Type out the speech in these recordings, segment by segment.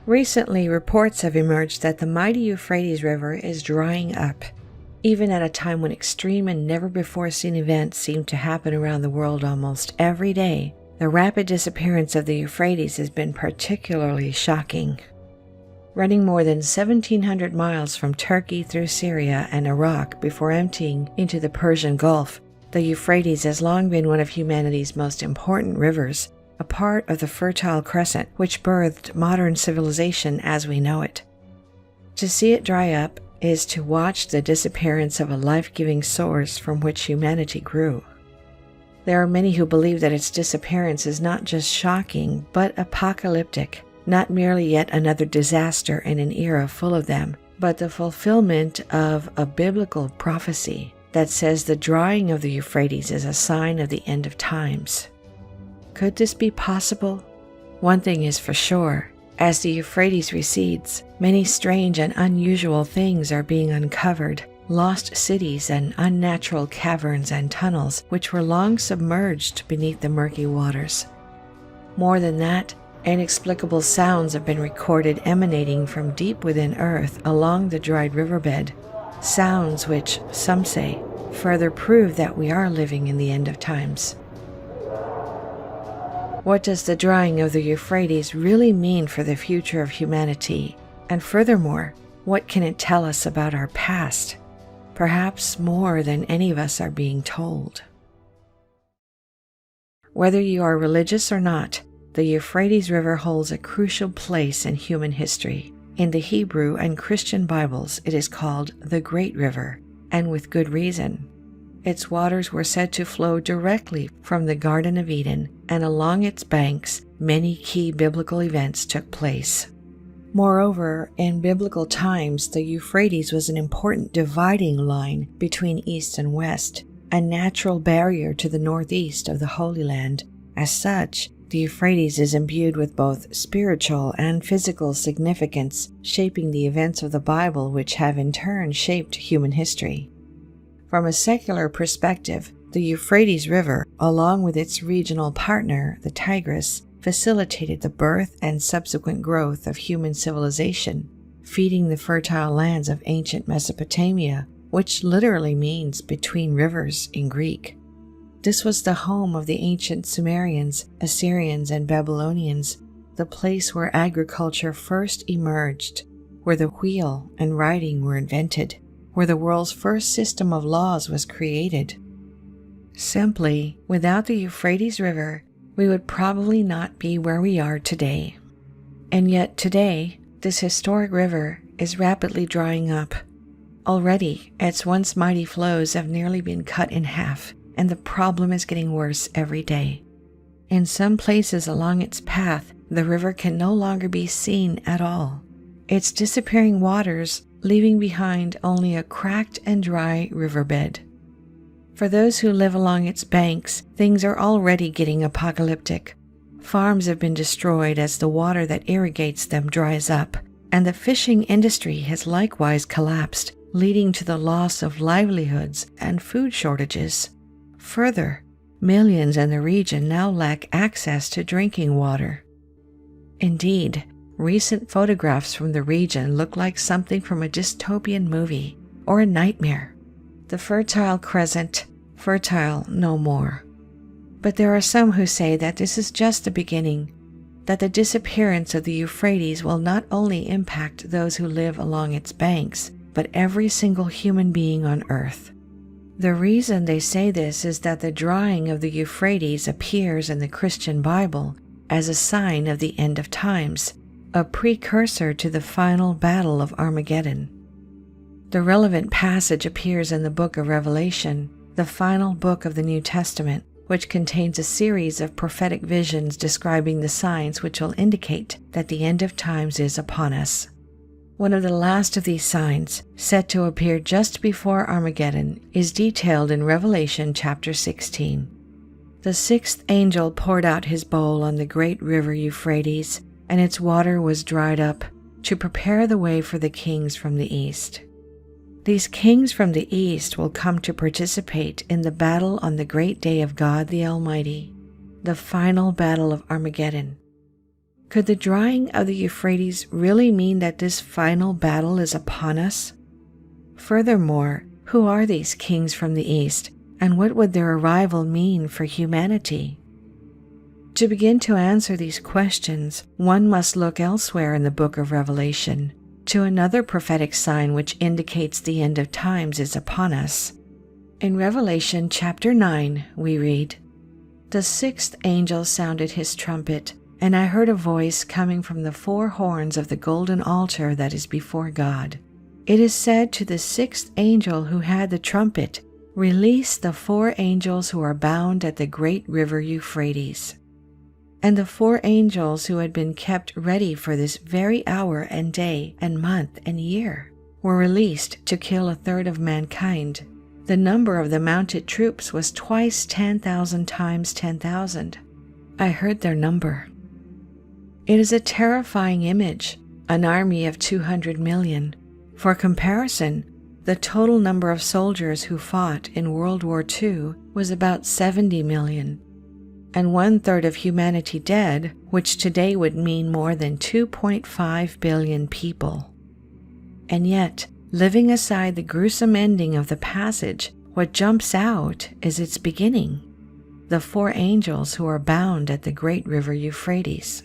Recently, reports have emerged that the mighty Euphrates River is drying up, even at a time when extreme and never-before-seen events seem to happen around the world almost every day. The rapid disappearance of the Euphrates has been particularly shocking. Running more than 1,700 miles from Turkey through Syria and Iraq before emptying into the Persian Gulf, the Euphrates has long been one of humanity's most important rivers, a part of the Fertile Crescent which birthed modern civilization as we know it. To see it dry up is to watch the disappearance of a life-giving source from which humanity grew. There are many who believe that its disappearance is not just shocking, but apocalyptic, not merely yet another disaster in an era full of them, but the fulfillment of a biblical prophecy that says the drying of the Euphrates is a sign of the end of times. Could this be possible? One thing is for sure. As the Euphrates recedes, many strange and unusual things are being uncovered. Lost cities and unnatural caverns and tunnels which were long submerged beneath the murky waters. More than that, inexplicable sounds have been recorded emanating from deep within Earth along the dried riverbed, sounds which, some say, further prove that we are living in the end of times. What does the drying of the Euphrates really mean for the future of humanity? And furthermore, what can it tell us about our past? Perhaps more than any of us are being told. Whether you are religious or not, the Euphrates River holds a crucial place in human history. In the Hebrew and Christian Bibles, it is called the Great River, and with good reason. Its waters were said to flow directly from the Garden of Eden, and along its banks, many key biblical events took place. Moreover, in biblical times, the Euphrates was an important dividing line between East and West, a natural barrier to the northeast of the Holy Land. As such, the Euphrates is imbued with both spiritual and physical significance, shaping the events of the Bible which have in turn shaped human history. From a secular perspective, the Euphrates River, along with its regional partner, the Tigris, facilitated the birth and subsequent growth of human civilization, feeding the fertile lands of ancient Mesopotamia, which literally means between rivers in Greek. This was the home of the ancient Sumerians, Assyrians, and Babylonians, the place where agriculture first emerged, where the wheel and writing were invented, where the world's first system of laws was created. Simply, without the Euphrates River, we would probably not be where we are today. And yet today, this historic river is rapidly drying up. Already, its once mighty flows have nearly been cut in half, and the problem is getting worse every day. In some places along its path, the river can no longer be seen at all. Its disappearing waters leaving behind only a cracked and dry riverbed. For those who live along its banks, things are already getting apocalyptic. Farms have been destroyed as the water that irrigates them dries up, and the fishing industry has likewise collapsed, leading to the loss of livelihoods and food shortages. Further, millions in the region now lack access to drinking water. Indeed, recent photographs from the region look like something from a dystopian movie or a nightmare. The Fertile Crescent, fertile no more. But there are some who say that this is just the beginning, that the disappearance of the Euphrates will not only impact those who live along its banks, but every single human being on Earth. The reason they say this is that the drying of the Euphrates appears in the Christian Bible as a sign of the end of times, a precursor to the final battle of Armageddon. The relevant passage appears in the book of Revelation, the final book of the New Testament, which contains a series of prophetic visions describing the signs which will indicate that the end of times is upon us. One of the last of these signs, set to appear just before Armageddon, is detailed in Revelation chapter 16. The sixth angel poured out his bowl on the great river Euphrates, and its water was dried up, to prepare the way for the kings from the east. These kings from the east will come to participate in the battle on the great day of God the Almighty, the final battle of Armageddon. Could the drying of the Euphrates really mean that this final battle is upon us? Furthermore, who are these kings from the east, and what would their arrival mean for humanity? To begin to answer these questions, one must look elsewhere in the book of Revelation, to another prophetic sign which indicates the end of times is upon us. In Revelation chapter 9, we read, "The sixth angel sounded his trumpet, and I heard a voice coming from the four horns of the golden altar that is before God. It is said to the sixth angel who had the trumpet, 'Release the four angels who are bound at the great river Euphrates.' And the four angels who had been kept ready for this very hour and day and month and year were released to kill a third of mankind. The number of the mounted troops was twice 10,000 times 10,000. I heard their number. It is a terrifying image, an army of 200 million. For comparison, the total number of soldiers who fought in World War II was about 70 million, and 1/3 of humanity dead, which today would mean more than 2.5 billion people. And yet, living aside the gruesome ending of the passage, what jumps out is its beginning: the four angels who are bound at the great river Euphrates.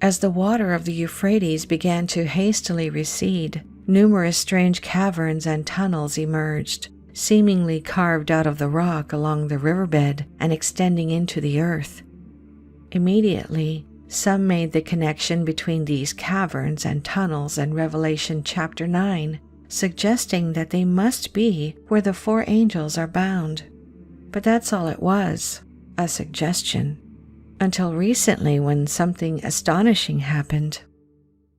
As the water of the Euphrates began to hastily recede, numerous strange caverns and tunnels emerged, seemingly carved out of the rock along the riverbed and extending into the earth. Immediately, some made the connection between these caverns and tunnels and Revelation chapter 9, suggesting that they must be where the four angels are bound. But that's all it was, a suggestion. Until recently, when something astonishing happened.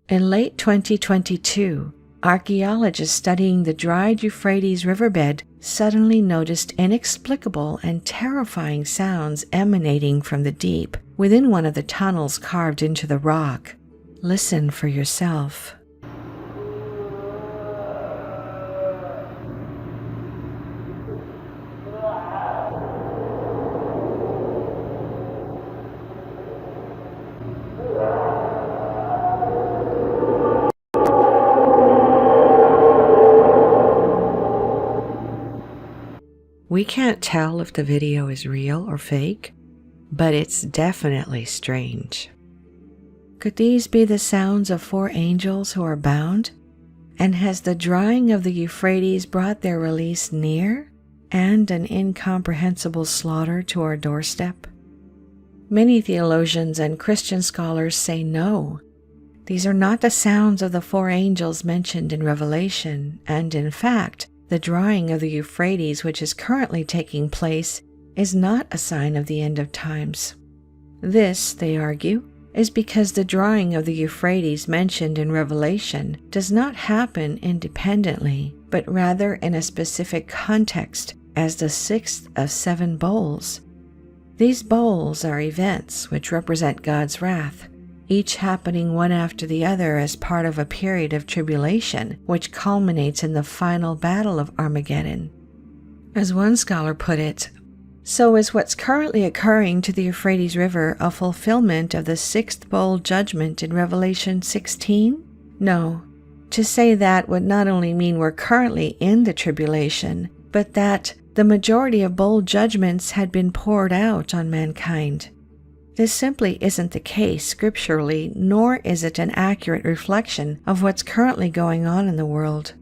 In late 2022, archaeologists studying the dried Euphrates riverbed suddenly noticed inexplicable and terrifying sounds emanating from the deep within one of the tunnels carved into the rock. Listen for yourself. We can't tell if the video is real or fake, but it's definitely strange. Could these be the sounds of four angels who are bound? And has the drying of the Euphrates brought their release near and an incomprehensible slaughter to our doorstep? Many theologians and Christian scholars say no. These are not the sounds of the four angels mentioned in Revelation, and in fact, the drying of the Euphrates, which is currently taking place, is not a sign of the end of times. This, they argue, is because the drying of the Euphrates mentioned in Revelation does not happen independently, but rather in a specific context as the sixth of 7 bowls. These bowls are events which represent God's wrath, each happening one after the other as part of a period of tribulation, which culminates in the final battle of Armageddon. As one scholar put it, so is what's currently occurring to the Euphrates River a fulfillment of the 6th bowl judgment in Revelation 16? No. To say that would not only mean we're currently in the tribulation, but that the majority of bowl judgments had been poured out on mankind. This simply isn't the case scripturally, nor is it an accurate reflection of what's currently going on in the world.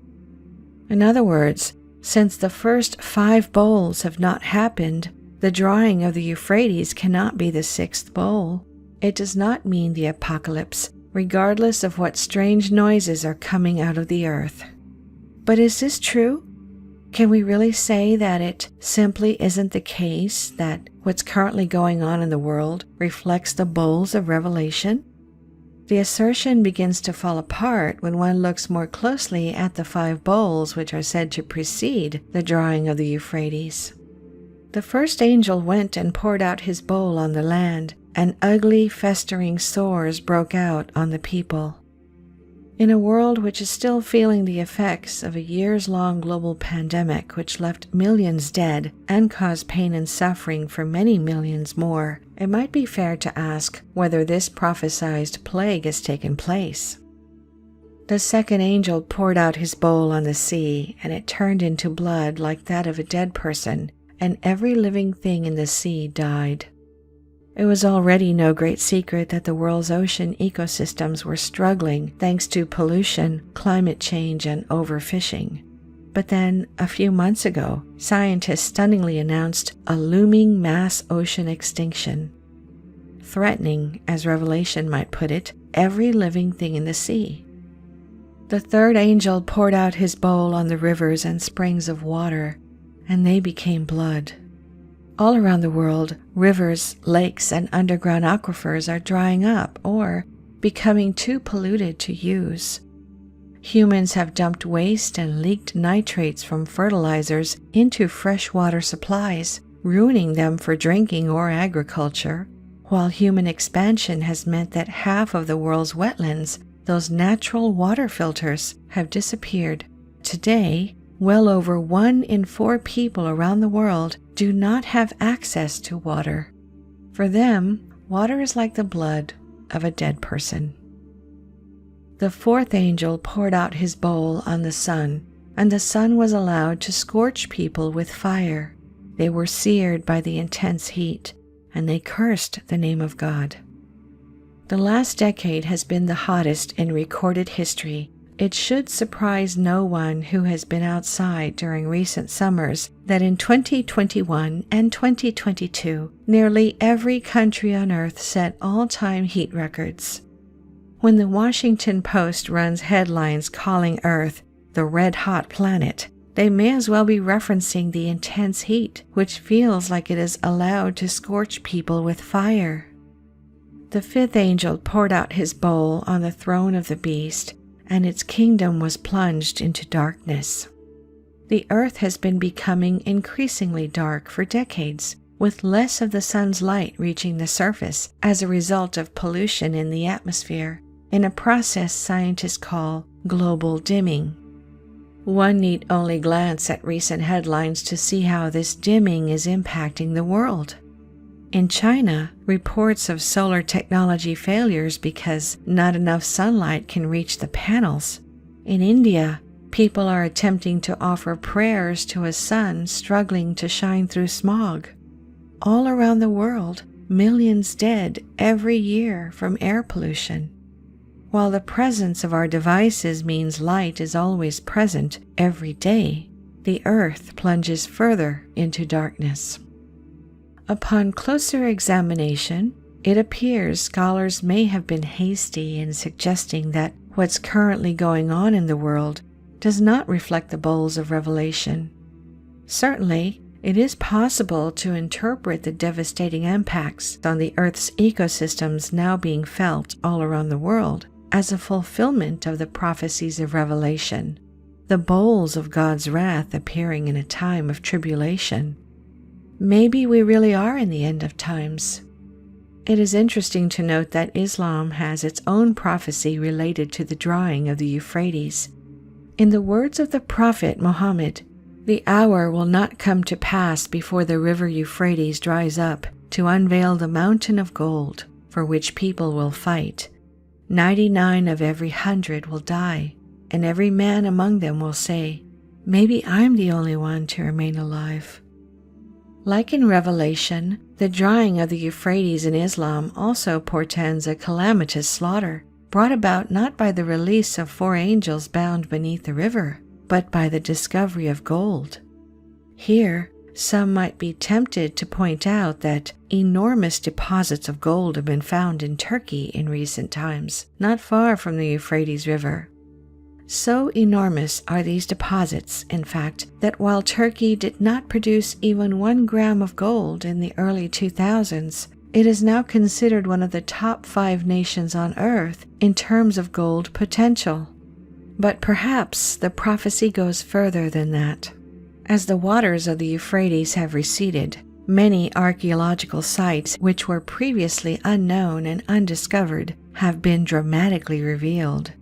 In other words, since the first 5 bowls have not happened, the drying of the Euphrates cannot be the 6th bowl. It does not mean the apocalypse, regardless of what strange noises are coming out of the earth. But is this true? Can we really say that it simply isn't the case that what's currently going on in the world reflects the bowls of Revelation? The assertion begins to fall apart when one looks more closely at the 5 bowls which are said to precede the drying of the Euphrates. The first angel went and poured out his bowl on the land, and ugly, festering sores broke out on the people. In a world which is still feeling the effects of a years-long global pandemic which left millions dead and caused pain and suffering for many millions more, it might be fair to ask whether this prophesied plague has taken place. The second angel poured out his bowl on the sea, and it turned into blood like that of a dead person, and every living thing in the sea died. It was already no great secret that the world's ocean ecosystems were struggling thanks to pollution, climate change, and overfishing. But then, a few months ago, scientists stunningly announced a looming mass ocean extinction, threatening, as Revelation might put it, every living thing in the sea. The third angel poured out his bowl on the rivers and springs of water, and they became blood. All around the world, rivers, lakes, and underground aquifers are drying up or becoming too polluted to use. Humans have dumped waste and leaked nitrates from fertilizers into freshwater supplies, ruining them for drinking or agriculture, while human expansion has meant that half of the world's wetlands, those natural water filters, have disappeared. Today, well over 1 in 4 people around the world do not have access to water. For them, water is like the blood of a dead person. The fourth angel poured out his bowl on the sun, and the sun was allowed to scorch people with fire. They were seared by the intense heat, and they cursed the name of God. The last decade has been the hottest in recorded history. It should surprise no one who has been outside during recent summers that in 2021 and 2022, nearly every country on Earth set all-time heat records. When the Washington Post runs headlines calling Earth the red-hot planet, they may as well be referencing the intense heat, which feels like it is allowed to scorch people with fire. The fifth angel poured out his bowl on the throne of the beast, and its kingdom was plunged into darkness. The earth has been becoming increasingly dark for decades, with less of the sun's light reaching the surface as a result of pollution in the atmosphere, in a process scientists call global dimming. One need only glance at recent headlines to see how this dimming is impacting the world. In China, reports of solar technology failures because not enough sunlight can reach the panels. In India, people are attempting to offer prayers to a sun struggling to shine through smog. All around the world, millions dead every year from air pollution. While the presence of our devices means light is always present every day, the earth plunges further into darkness. Upon closer examination, it appears scholars may have been hasty in suggesting that what's currently going on in the world does not reflect the bowls of Revelation. Certainly, it is possible to interpret the devastating impacts on the Earth's ecosystems now being felt all around the world as a fulfillment of the prophecies of Revelation, the bowls of God's wrath appearing in a time of tribulation. Maybe we really are in the end of times. It is interesting to note that Islam has its own prophecy related to the drying of the Euphrates. In the words of the Prophet Muhammad, the hour will not come to pass before the river Euphrates dries up to unveil the mountain of gold for which people will fight. 99 of every 100 will die, and every man among them will say, "Maybe I'm the only one to remain alive." Like in Revelation, the drying of the Euphrates in Islam also portends a calamitous slaughter, brought about not by the release of 4 angels bound beneath the river, but by the discovery of gold. Here, some might be tempted to point out that enormous deposits of gold have been found in Turkey in recent times, not far from the Euphrates River. So enormous are these deposits, in fact, that while Turkey did not produce even 1 gram of gold in the early 2000s, it is now considered one of the top 5 nations on Earth in terms of gold potential. But perhaps the prophecy goes further than that. As the waters of the Euphrates have receded, many archaeological sites which were previously unknown and undiscovered have been dramatically revealed.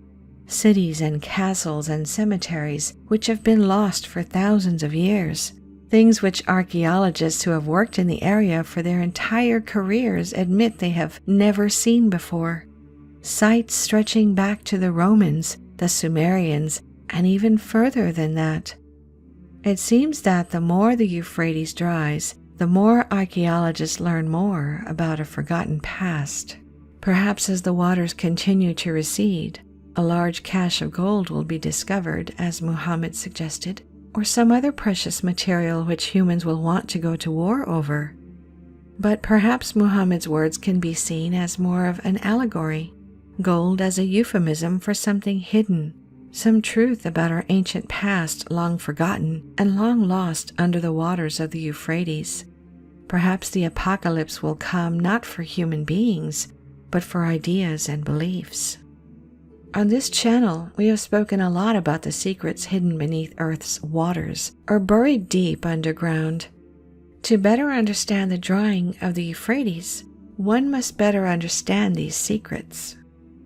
cities and castles and cemeteries which have been lost for thousands of years, things which archaeologists who have worked in the area for their entire careers admit they have never seen before, sites stretching back to the Romans, the Sumerians, and even further than that. It seems that the more the Euphrates dries, the more archaeologists learn more about a forgotten past. Perhaps as the waters continue to recede, a large cache of gold will be discovered, as Muhammad suggested, or some other precious material which humans will want to go to war over. But perhaps Muhammad's words can be seen as more of an allegory, gold as a euphemism for something hidden, some truth about our ancient past long forgotten and long lost under the waters of the Euphrates. Perhaps the apocalypse will come not for human beings, but for ideas and beliefs. On this channel, we have spoken a lot about the secrets hidden beneath Earth's waters or buried deep underground. To better understand the drying of the Euphrates, one must better understand these secrets.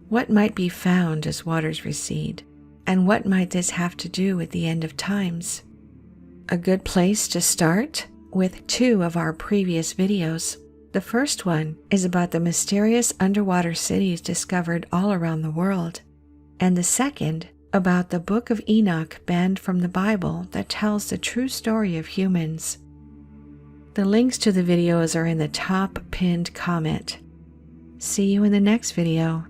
What might be found as waters recede? And what might this have to do with the end of times? A good place to start with 2 of our previous videos. The first one is about the mysterious underwater cities discovered all around the world, and the second about the Book of Enoch banned from the Bible that tells the true story of humans. The links to the videos are in the top pinned comment. See you in the next video.